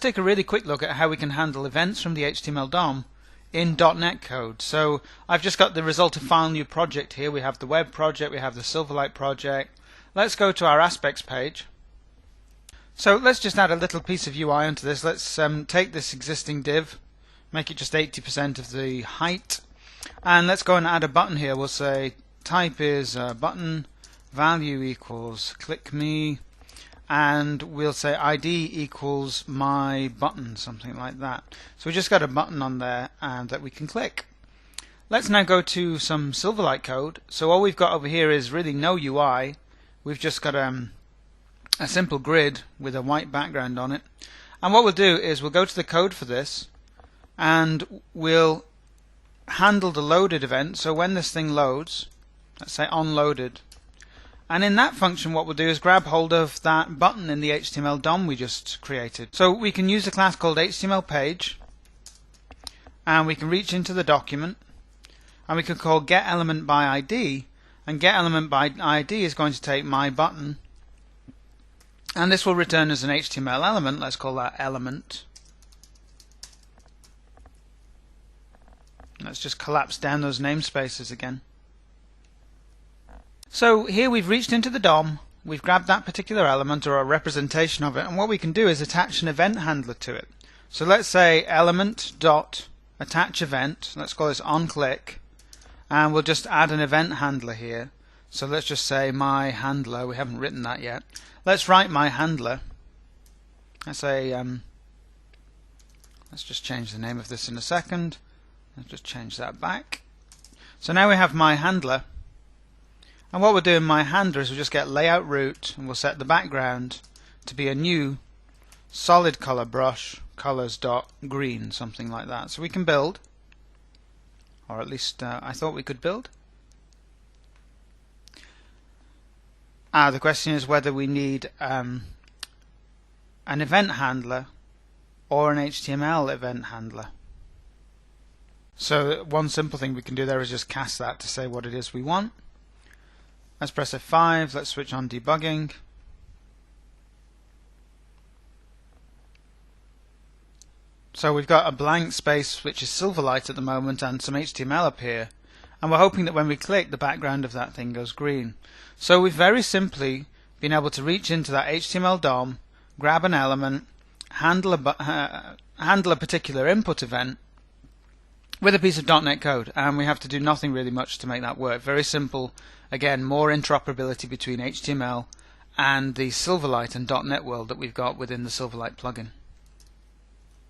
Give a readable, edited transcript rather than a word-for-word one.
take a really quick look at how we can handle events from the HTML DOM in .NET code. So I've just got the result of file new project here. We have the web project, we have the Silverlight project. Let's go to our aspects page. So let's just add a little piece of UI onto this. Let's take this existing div, make it just 80% of the height, and let's go and add a button here. We'll say type is button, value equals click me, and we'll say ID equals my button, something like that. So we just got a button on there and that we can click. Let's now go to some Silverlight code. So all we've got over here is really no UI. We've just got a simple grid with a white background on it. And what we'll do is we'll go to the code for this and we'll handle the loaded event. So when this thing loads, let's say onloaded, and in that function what we'll do is grab hold of that button in the HTML DOM we just created. So we can use a class called HTML page, and we can reach into the document, and we can call getElementById, and getElementById is going to take my button, and this will return as an HTML element. Let's call that element. Let's just collapse down those namespaces again. So here we've reached into the DOM, we've grabbed that particular element or a representation of it, and what we can do is attach an event handler to it. So let's say element.attachEvent, let's call this onClick, and we'll just add an event handler here. So let's just say my handler, we haven't written that yet. Let's write my handler. Let's say, let's just change the name of this in a second. Let's just change that back. So now we have my handler. And what we'll do in my handler is we'll just get layout root, and we'll set the background to be a new solid color brush, colors.green, something like that. So we can build, or at least I thought we could build. The question is whether we need an event handler or an HTML event handler. So one simple thing we can do there is just cast that to say what it is we want. Let's press F5, let's switch on debugging. So we've got a blank space which is Silverlight at the moment and some HTML up here, and we're hoping that when we click the background of that thing goes green. So we've very simply been able to reach into that HTML DOM, grab an element, handle a particular input event with a piece of .NET code, and we have to do nothing really much to make that work. Very simple. Again, more interoperability between HTML and the Silverlight and .NET world that we've got within the Silverlight plugin.